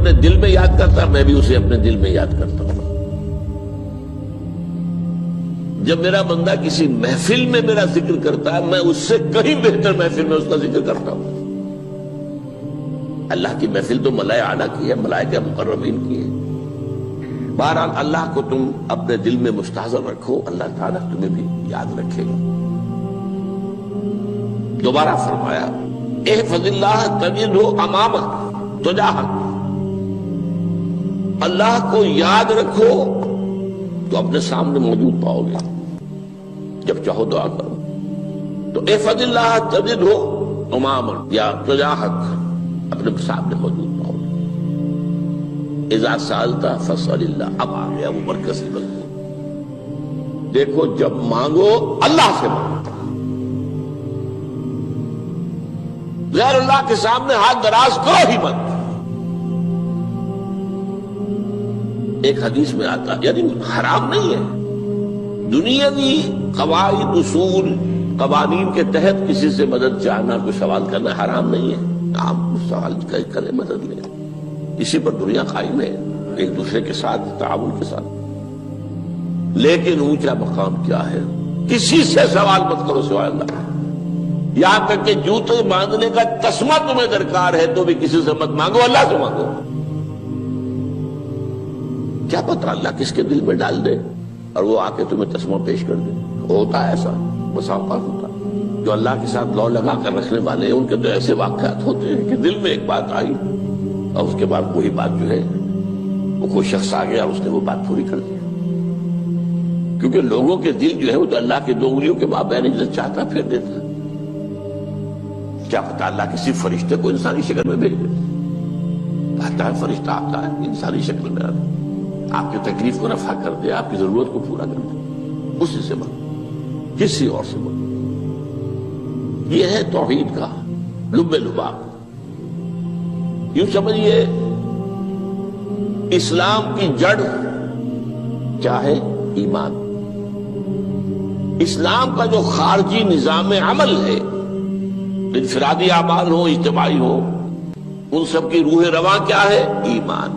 اپنے دل میں یاد کرتا ہے، میں بھی اسے اپنے دل میں یاد کرتا ہوں۔ جب میرا بندہ کسی محفل میں میرا ذکر کرتا ہے، میں اس سے کہیں بہتر محفل میں اس کا ذکر کرتا ہوں۔ اللہ کی محفل تو ملائے اعلیٰ کی ہے، ملائکہ مقربین کی ہے۔ بہرحال اللہ کو تم اپنے دل میں مستحضر رکھو، اللہ تعالیٰ تمہیں بھی یاد رکھے گا۔ دوبارہ فرمایا احفظ اللہ تجدہ امامک تجاہک، اللہ کو یاد رکھو تو اپنے سامنے موجود پاؤ گے، جب چاہو دعا کرو تو احفظ اللہ تجدہ امامک یا تجاہک، اپنے سامنے موجود پاؤ گے۔ اذا سألت فاسأل اللہ، اب آ گیا وہ مرکزی مضمون۔ دیکھو جب مانگو اللہ سے مانگو، غیر اللہ کے سامنے ہاتھ دراز کرو ہی مت۔ ایک حدیث میں آتا یعنی حرام نہیں ہے، دنیاوی قواعد اصول قوانین کے تحت کسی سے مدد چاہنا، کوئی سوال کرنا حرام نہیں ہے۔ آپ سوال کریں، مدد لیں، اسی پر دنیا قائم ہے، ایک دوسرے کے ساتھ تعاون کے ساتھ۔ لیکن اونچا مقام کیا ہے؟ کسی سے سوال مت کرو سوائے اللہ، یہاں تک کہ جوتے باندھنے کا تسمہ تمہیں درکار ہے تو بھی کسی سے مت مانگو، اللہ سے مانگو۔ کیا پتہ اللہ کس کے دل میں ڈال دے اور وہ آ کے تمہیں تسمہ پیش کر دے۔ ہوتا ہے ایسا، بسا اوقات ہوتا ہے۔ جو اللہ کے ساتھ لو لگا کر رکھنے والے ہیں ان کے تو ایسے واقعات ہوتے ہیں کہ دل میں ایک بات آئی اور اس کے بعد وہی بات جو ہے وہ کوئی شخص آ گیا اور اس نے وہ بات پوری کر دی۔ کیونکہ لوگوں کے دل جو ہے وہ تو اللہ کے دو انگلیوں کے مابین جو چاہتا پھر دیتا۔ کیا پتہ اللہ کسی فرشتے کو انسانی شکل میں بھیج دے، آتا ہے فرشتہ، آتا ہے انسانی شکل میں، آپ کی تکلیف کو رفع کر دے، آپ کی ضرورت کو پورا کر دے، اسی سے مانگو، کسی اور سے مانگو۔ یہ ہے توحید کا لب لباب۔ یوں سمجھیے اسلام کی جڑ کیا ہے؟ ایمان۔ اسلام کا جو خارجی نظام عمل ہے، انفرادی اعمال ہو اجتماعی ہو، ان سب کی روح رواں کیا ہے؟ ایمان۔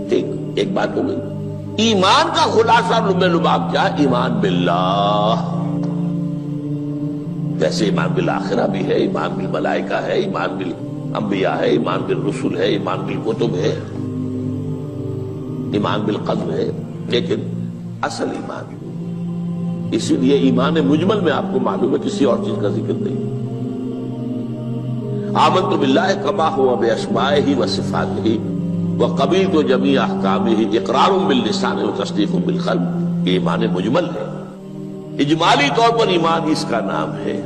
ٹھیک، ایک بات ہو گئی۔ ایمان کا خلاصہ لب لباب کیا ہے؟ ایمان باللہ۔ جیسے ایمان بالآخرہ بھی ہے، ایمان بالملائکہ ہے، ایمان بالانبیاء ہے، ایمان بالرسل ہے، ایمان بالکتب ہے، ایمان بالقلب ہے، لیکن اصل ایمان، اسی لیے ایمان مجمل میں آپ کو معلوم ہے کسی اور چیز کا ذکر نہیں۔ آمنت باللہ کما ہوا باسمائہ وصفاتہ وقبلت جمیع احکامہ اقرار باللسان وتصدیق بالقلب، یہ ایمان مجمل ہے۔ اجمالی طور پر ایمان اس کا نام ہے،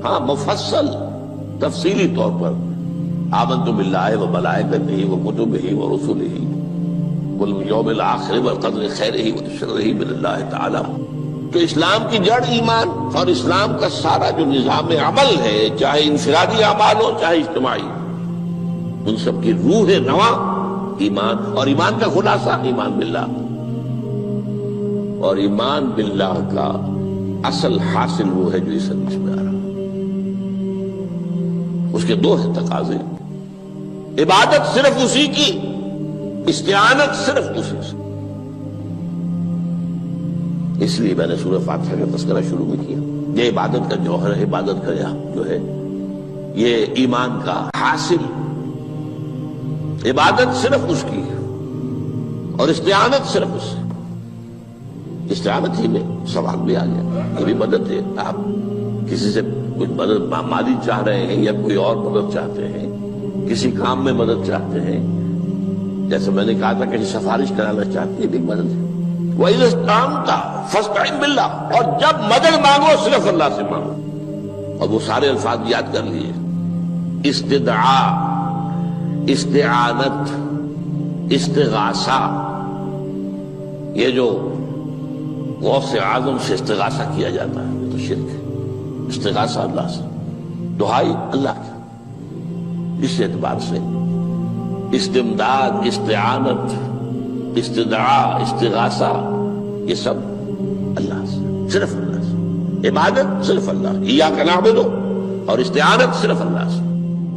ہاں مفصل تفصیلی طور پر آمنت باللہ وملائکتہ وکتبہ ورسلہ والیوم الآخر والقدر خیرہ وشرہ من اللہ تعالی۔ تو اسلام کی جڑ ایمان، اور اسلام کا سارا جو نظام عمل ہے، چاہے انفرادی اعمال ہو چاہے اجتماعی، ان سب کی روح رواں ایمان، اور ایمان کا خلاصہ ایمان باللہ۔ اور ایمان باللہ کا اصل حاصل وہ ہے جو اس حدیث میں آ رہا، اس کے دو ہیں تقاضے، عبادت صرف اسی کی، استعانت صرف اسی سے۔ اس لیے میں نے سورہ فاتحہ کا تذکرہ شروع میں کیا، یہ عبادت کا جوہر ہے، عبادت کا جو ہے یہ ایمان کا حاصل، عبادت صرف اس کی ہے اور استعانت صرف اس سے۔ استعانت ہی میں سوال بھی آ گیا، یہ بھی مدد ہے، آپ کسی سے کچھ مدد مالی چاہ رہے ہیں یا کوئی اور مدد چاہتے ہیں، کسی کام میں مدد چاہتے ہیں، جیسے میں نے کہا تھا کہ سفارش کرانا چاہتے ہیں، یہ بھی مدد ہے۔ وَإِذَا اسْتَعَنْتَ فَاسْتَعِنْ بِاللَّهِ، اور جب مدد مانگو صرف اللہ سے مانگو۔ اور وہ سارے الفاظ یاد کر لیے، استدعاء، استعانت، استغاثہ، یہ جو غوث اعظم سے استغاثہ کیا جاتا ہے تو شرک ہے۔ استغاثہ اللہ سے، دعائی اللہ کی، اس اعتبار سے استمداد، استعانت، استدعاء، استغاثہ، یہ سب اللہ سے، صرف اللہ سے۔ عبادت صرف اللہ، ایاک نعبد، اور استعانت صرف اللہ سے۔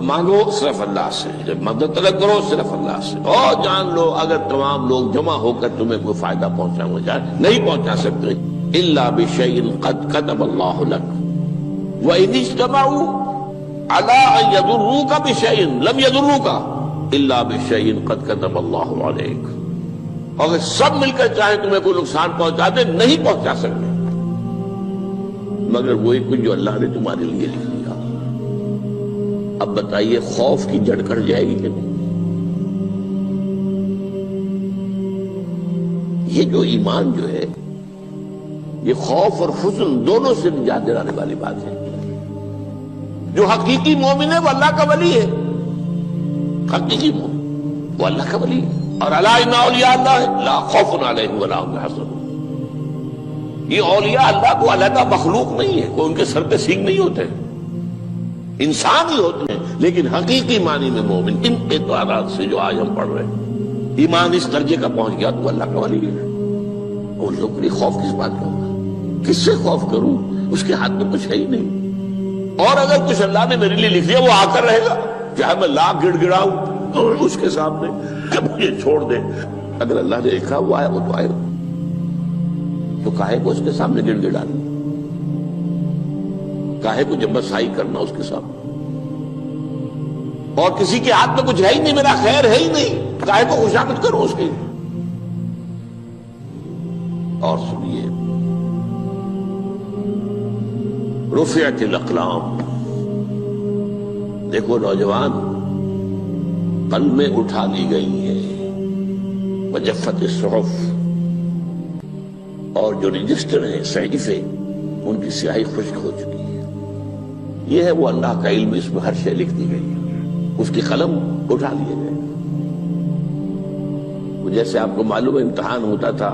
مانگو صرف اللہ سے، جب مدد طلب کرو صرف اللہ سے، اور جان لو اگر تمام لوگ جمع ہو کر تمہیں کوئی فائدہ پہنچاؤں گے نہیں پہنچا سکتے، الا بشیء قد کتب اللہ لک وان اجتمعوا علی ان یضروک بشیء لم یضروک الا بشیء قد کتب اللہ علیک، اگر سب مل کر چاہیں تمہیں کوئی نقصان پہنچا دے نہیں پہنچا سکتے مگر وہی کچھ جو اللہ نے تمہارے لیے لکھ دیا۔ اب بتائیے خوف کی جڑ کٹ جائے گی کہ نہیں؟ یہ جو ایمان جو ہے یہ خوف اور حزن دونوں سے نجات دلانے والی بات ہے۔ جو حقیقی مومن ہے وہ اللہ کا ولی ہے، حقیقی مومن وہ اللہ کا ولی ہے، اور الا ان اولیاء اللہ لا خوف علیہم ولا هم يحزنون۔ یہ اولیاء اللہ کو علیحدہ مخلوق نہیں ہے، کوئی ان کے سر پہ سینگ نہیں ہوتے، انسان ہی ہوتے ہیں، لیکن حقیقی معنی میں مومن ان اعتبارات سے جو آج ہم پڑھ رہے ہیں ایمان اس درجے کا پہنچ گیا تو اللہ کا ولی ہے۔ ان لوگوں کے خوف کس بات کا ہوگا؟ کس سے خوف کروں؟ اس کے ہاتھ میں کچھ ہے ہی نہیں، اور اگر کچھ اللہ نے میرے لیے لکھ دیا وہ آ کر رہے گا، چاہے میں لاکھ گڑ گڑاؤں تو اس کے سامنے کہ مجھے چھوڑ دے، اگر اللہ نے لکھا وہ آئے وہ تو آئے، تو کاہے کو اس کے سامنے گڑ گڑانا، کاہے کو جبرسائی کرنا اس کے سامنے، اور کسی کے ہاتھ میں کچھ ہے ہی نہیں، میرا خیر ہے ہی نہیں، کاہے کو خوشامد کرو اس کی۔ اور سنیے، رفعت الاقلام، دیکھو نوجوان، قلمیں اٹھا لی گئی ہیں، وجفت الصحف، اور جو رجسٹر ہیں صحیفے ان کی سیاہی خشک ہو چکی ہے۔ یہ ہے وہ اللہ کا علم، اس میں ہر شے لکھ دی گئی ہے، اس کی قلم اٹھا لیے گئے۔ جیسے آپ کو معلوم ہے امتحان ہوتا تھا،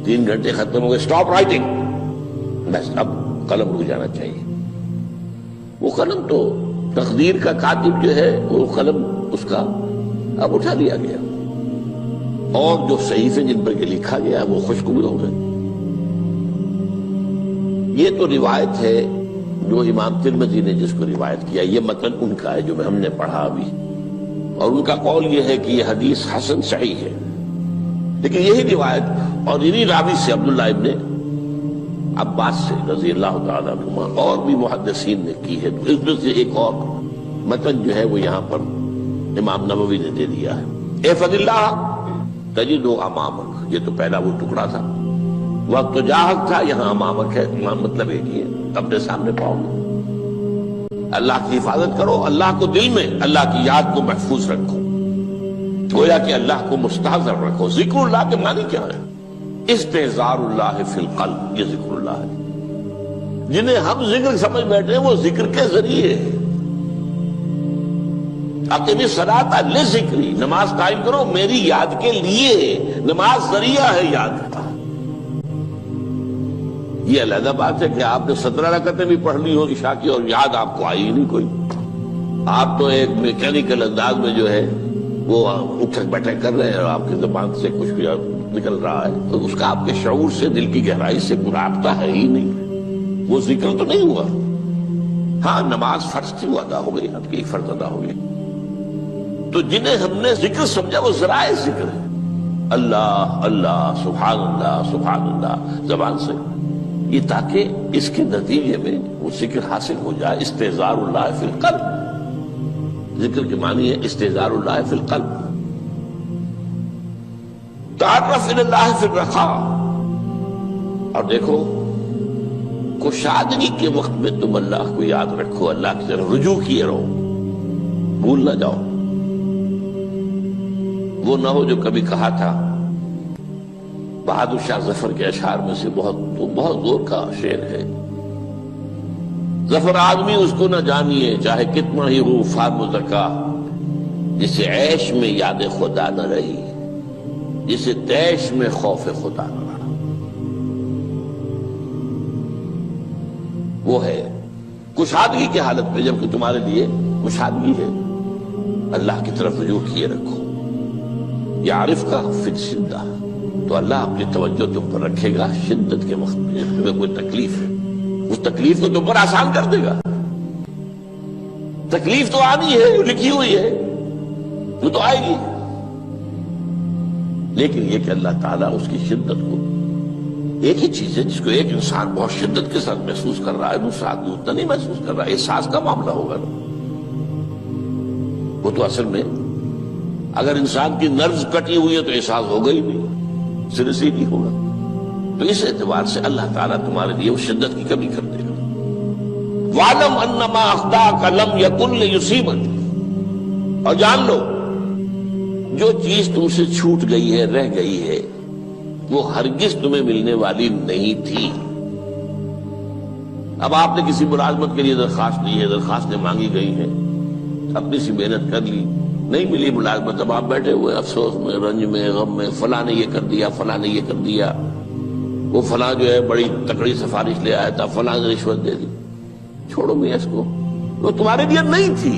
3 گھنٹے ختم ہو گئے، اسٹاپ رائٹنگ، بس اب قلم رک جانا چاہیے۔ وہ قلم تو تقدیر کا کاتب جو ہے وہ قلم اس کا اب اٹھا لیا گیا، اور جو صحیفے جن پر لکھا گیا وہ خشک بھی ہو گئے۔ یہ تو روایت ہے جو امام ترمذی نے جس کو روایت کیا، یہ متن ان کا ہے جو ہم نے پڑھا ابھی، اور ان کا قول یہ ہے کہ یہ حدیث حسن صحیح ہے، لیکن یہی روایت اور انہی راوی سے عبداللہ ابن عباس سے رضی اللہ تعالیٰ عنہما اور بھی محدثین نے کی ہے، تو اس میں سے ایک اور متن جو ہے وہ یہاں پر امام نووی نے دے دیا ہے۔ احفظ اللہ تجدہ امامک، یہ تو پہلا وہ ٹکڑا تھا، وقت تو جاہک تھا، یہاں امامک ہے، امام مطلب ایک ہی ہے، اپنے سامنے پاؤ گے۔ اللہ کی حفاظت کرو، اللہ کو دل میں، اللہ کی یاد کو محفوظ رکھو، گویا کہ اللہ کو مستحضر رکھو۔ ذکر اللہ کے معنی کیا ہے؟ استحضار اللہ فی القلب، یہ ذکر اللہ ہے۔ جنہیں ہم ذکر سمجھ بیٹھے ہیں وہ ذکر کے ذریعے ہے۔ اقیم الصلاۃ لذکری، نماز قائم کرو میری یاد کے لیے، نماز ذریعہ ہے یاد کا۔ یہ علیحدہ بات ہے کہ آپ نے 17 رکعتیں بھی پڑھ لی ہو عشاء کی اور یاد آپ کو آئی ہی نہیں کوئی، آپ تو ایک میکینیکل انداز میں جو ہے وہ اٹھک بیٹھک کر رہے ہیں اور آپ کی زبان سے کچھ بھی نکل رہا ہے، تو اس کا آپ کے شعور سے، دل کی گہرائی سے کوئی رابطہ ہے ہی نہیں، وہ ذکر تو نہیں ہوا۔ ہاں نماز فرض تھی وہ ادا ہو گئی، آپ کی ایک فرض ادا ہو گئی۔ تو جنہیں ہم نے ذکر سمجھا وہ ذرائع ذکر ہے، اللہ اللہ سبحان اللہ سبحان اللہ زبان سے، یہ تاکہ اس کے نتیجے میں وہ ذکر حاصل ہو جائے۔ استحضار اللہ فی القلب، ذکر کے معنی ہے استحضار اللہ فی القلب۔ تعرف الی اللہ فی الرخاء، اور دیکھو کشادگی کے وقت میں تم اللہ کو یاد رکھو، اللہ کی طرف رجوع کیے رہو، بھول نہ جاؤ۔ وہ نہ ہو جو کبھی کہا تھا، بہادر شاہ ظفر کے اشعار میں سے بہت زور کا شعر ہے، ظفر آدمی اس کو نہ جانیے چاہے کتنا ہی ہو فام و زکا، جسے عیش میں یاد خدا نہ رہی، جسے تیش میں خوف خدا نہ رہا۔ وہ ہے کشادگی کی حالت میں، جبکہ تمہارے لیے کشادگی ہے، اللہ کی طرف رجوع کیے رکھو۔ یعرف کا فی الشدہ، تو اللہ اپنی توجہ تم پر رکھے گا شدت کے وقت میں، جب تمہیں کوئی تکلیف ہے اس تکلیف کو تم پر آسان کر دے گا۔ تکلیف تو آنی ہے، لکھی ہوئی ہے، وہ تو آئے گی، لیکن یہ کہ اللہ تعالیٰ اس کی شدت کو، ایک ہی چیز ہے جس کو ایک انسان بہت شدت کے ساتھ محسوس کر رہا ہے، دوسرا آدمی اتنا نہیں محسوس کر رہا ہے، احساس کا معاملہ ہوگا نا۔ وہ تو اصل میں اگر انسان کی نرز کٹی ہوئی ہے تو احساس ہوگا ہی نہیں، سرے سے ہی نہیں ہوگا۔ تو اس اعتبار سے اللہ تعالیٰ تمہارے لیے وہ شدت کی کمی کر دے گا۔ وَاعْلَمْ أَنَّمَا أَخْطَأَكَ لَمْ يَكُنْ لِيُصِيبَكَ، اور جان لو جو چیز تم سے چھوٹ گئی ہے، رہ گئی ہے، وہ ہرگز تمہیں ملنے والی نہیں تھی۔ اب آپ نے کسی ملازمت کے لیے درخواست دی ہے، درخواستیں مانگی گئی ہیں، اپنی سی محنت کر لی، نہیں ملی ملازمت، اب آپ بیٹھے ہوئے افسوس میں، رنج میں، غم میں، فلاں نے یہ کر دیا، فلاں نے یہ کر دیا، وہ فلاں جو ہے بڑی تکڑی سفارش لے آیا تھا، فلاں نے رشوت دے دی۔ چھوڑو میاں اس کو، وہ تمہارے لیے نہیں تھی۔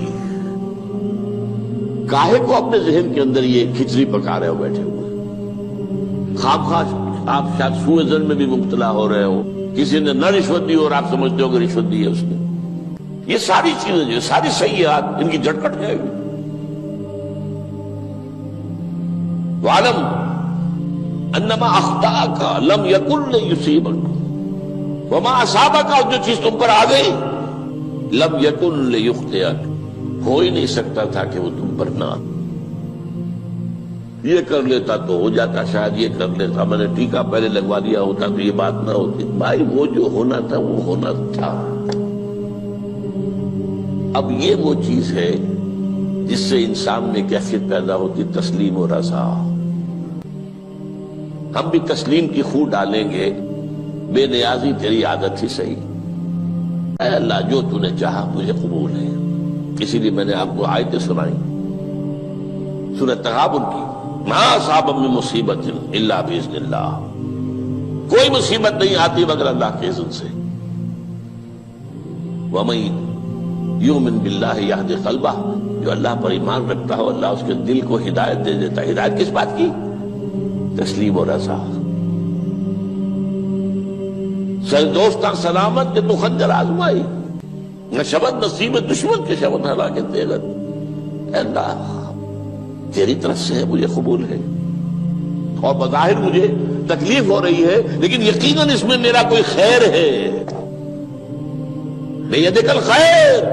کاہے کو اپنے ذہن کے اندر یہ کھچڑی پکا رہے ہو بیٹھے ہوئے؟ خواہ آپ شاید سوء ظن میں بھی مبتلا ہو رہے ہو، کسی نے نہ رشوت دی اور آپ سمجھتے ہو کہ رشوت دی ہے اس نے۔ یہ ساری چیزیں جو ساری سیئات، ان کی جڑ کٹ جائے گی۔ وَاعْلَمْ أَنَّمَا أَخْطَأَكَ لَمْ يَكُنْ لِيُصِيبَكَ وَمَا أَصَابَكَ، اور جو چیز تم پر آ گئی، لَمْ يَكُنْ لِيُخْطِئَكَ، ہو ہی نہیں سکتا تھا کہ وہ تم پر نہ آتی۔ یہ کر لیتا تو ہو جاتا، شاید یہ کر لیتا، میں نے ٹیکا پہلے لگوا دیا ہوتا تو یہ بات نہ ہوتی۔ بھائی وہ جو ہونا تھا وہ ہونا تھا۔ اب یہ وہ چیز ہے جس سے انسان میں کیفیت پیدا ہوتی، تسلیم و رضا۔ ہم بھی تسلیم کی خو ڈالیں گے، بے نیازی تیری عادت ہی صحیح، اے اللہ جو تو نے چاہا مجھے قبول ہے۔ اسی لیے میں نے آپ کو آیتیں سنائیں سورۃ تغابن کی، ما اصاب من مصیبت الا باذن اللہ، کوئی مصیبت نہیں آتی مگر اللہ کے اذن سے۔ وَمَن یؤمن باللہ یہد قلبہ، جو اللہ پر ایمان رکھتا ہو اللہ اس کے دل کو ہدایت دے دیتا ہے۔ ہدایت کس بات کی؟ تسلیم و رضا۔ سر دوستاں سلامت کے تو خنجر آزمائی، نہ شبد نصیب دشمن کے شبد ہلاکت تیغت۔ اے اللہ تیری طرف سے ہے، مجھے قبول ہے، اور بظاہر مجھے تکلیف ہو رہی ہے لیکن یقیناً اس میں میرا کوئی خیر ہے۔ بیدک الخیر،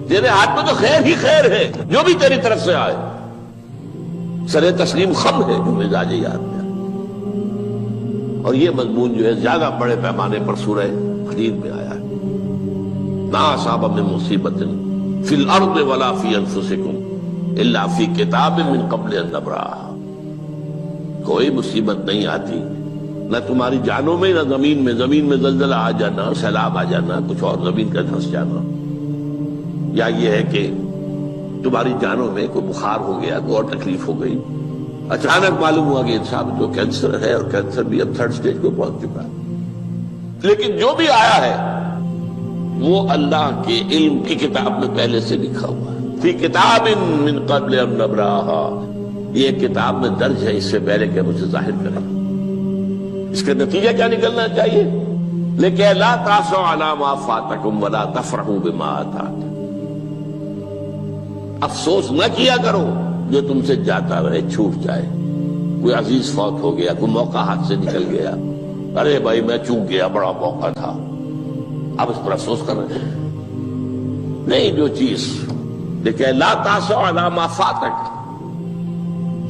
تیرے ہاتھ میں تو خیر ہی خیر ہے، جو بھی تیری طرف سے آئے۔ سر تسلیم خم ہے جو مزاج یاد میں، اور یہ مضمون جو ہے زیادہ بڑے پیمانے پر سورہ حدید میں آیا ہے۔ ما اصاب من مصیبت فی الارض ولا فی انفسکم الا فی کتاب من قبل ان نبرأھا، کوئی مصیبت نہیں آتی نہ تمہاری جانوں میں نہ زمین میں زلزلہ آ جانا، سیلاب آ جانا، کچھ اور زمین کا دھنس جانا، یا یہ ہے کہ تمہاری جانوں میں کوئی بخار ہو گیا، کوئی اور تکلیف ہو گئی، اچانک معلوم ہوا کہ انسان جو کینسر ہے، اور کینسر بھی اب 3rd سٹیج کو پہنچ چکا ہے، لیکن جو بھی آیا ہے وہ اللہ کے علم کی کتاب میں پہلے سے لکھا ہوا ہے۔ فی کتاب من قبل ان نبرأھا، یہ کتاب میں درج ہے اس سے پہلے کہ ہم اسے ظاہر کریں۔ اس کا نتیجہ کیا نکلنا چاہیے؟ لیکن لا تأسوا علی ما فاتکم ولا تفرحوا بما آتاکم، افسوس نہ کیا کرو جو تم سے جاتا رہے، چھوٹ جائے، کوئی عزیز فوت ہو گیا، کوئی موقع ہاتھ سے نکل گیا، ارے بھائی میں چوک گیا، بڑا موقع تھا، اب اس پر افسوس کر رہے ہیں۔ نہیں، جو چیز دیکھیں، لا تأسوا علی ما فاتک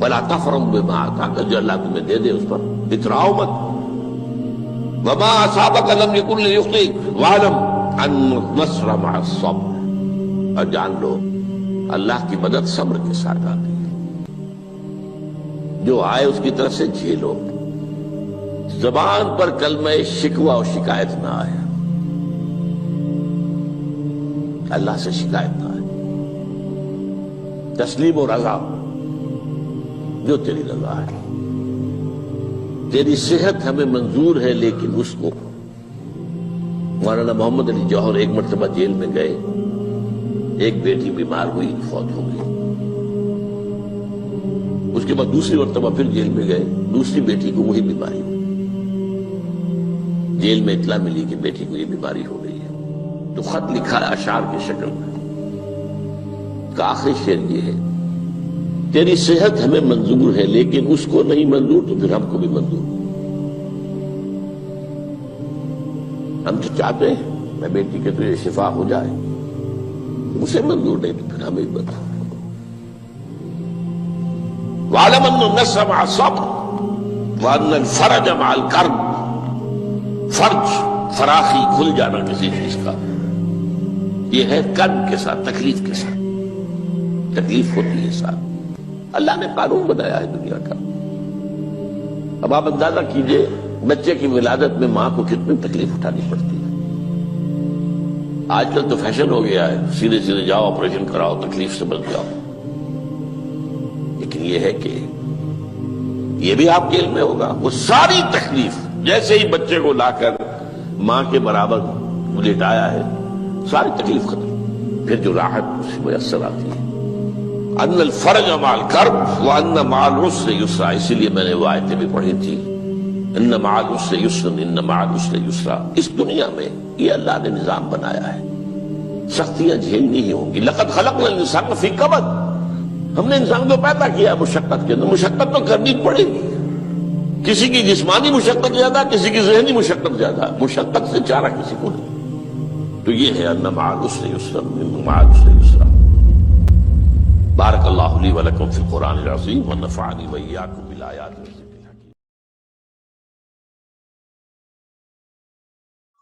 ولا تفرحوا بما آتاک، جو اللہ تمہیں دے دے اس پر اتراؤ مت۔ وما اصابک لم یکن لیخطئک واعلم ان النصر مع الصبر، اور جان لو اللہ کی مدد صبر کے ساتھ آتی ہے، جو آئے اس کی طرف سے جھیلو، زبان پر کلمہ شکوہ اور شکایت نہ آئے، اللہ سے شکایت نہ آئے، تسلیم و رضا، جو تیری رضا ہے۔ تیری صحت ہمیں منظور ہے لیکن اس کو، مولانا محمد علی جوہر ایک مرتبہ جیل میں گئے، ایک بیٹی بیمار ہوئی، فوت ہو گئی، اس کے بعد دوسری مرتبہ پھر جیل میں گئے، دوسری بیٹی کو وہی بیماری ہوئی، جیل میں اطلاع ملی کہ بیٹی کو یہ بیماری ہو گئی ہے، تو خط لکھا ہے اشعار کی شکل میں، کا آخری شعر یہ ہے: تیری صحت ہمیں منظور ہے لیکن اس کو نہیں منظور تو پھر ہم کو بھی منظور۔ ہم تو چاہتے ہیں میں بیٹی کے تجھے شفا ہو جائے، اسے منظور نہیں تو پھر ہمیں بھی منظور۔ وَاعْلَمْ أَنَّ النَّصْرَ مَعَ الصَّبْرِ وَأَنَّ الْفَرَجَ مَعَ الْكَرْبِ۔ فرج، فراخی، کھل جانا کسی چیز کا، یہ ہے کرب کے ساتھ، تکلیف کے ساتھ، تکلیف ہوتی ہے ساتھ۔ اللہ نے قانون بنایا ہے دنیا کا۔ اب آپ اندازہ کیجئے بچے کی ولادت میں ماں کو کتنی تکلیف اٹھانی پڑتی ہے۔ آج کل تو فیشن ہو گیا ہے، سیدھے سیدھے جاؤ آپریشن کراؤ تکلیف سے بچ جاؤ، لیکن یہ ہے کہ یہ بھی آپ کے علم میں ہوگا، وہ ساری تکلیف جیسے ہی بچے کو لا کر ماں کے برابر لٹایا ہے ساری تکلیف ختم، پھر جو راحت اس سے میسر آتی ہے۔ ان الفرج مع الکرب وان مع العسر یسرا، اسی لیے میں نے وہ آیتیں بھی پڑھی تھی، ان مع العسر یسرا ان مع العسر یسرا۔ اس دنیا میں یہ اللہ نے نظام بنایا ہے، سختیاں جھیلنی ہی ہوں گی۔ لقد خلقنا الانسان فی کبد، ہم نے انسان کو پیدا کیا مشقت کے اندر، مشقت تو کرنی پڑے گی۔ کسی کی جسمانی مشقت زیادہ، کسی کی ذہنی مشقت زیادہ، مشقت سے چارہ کسی کو نہیں۔ تو یہ ہے ان مع العسر یسرا ان مع العسر یسرا۔ بارک اللہ لی ولکم فی القرآن العظیم ونفعنی وإیاکم بالآیات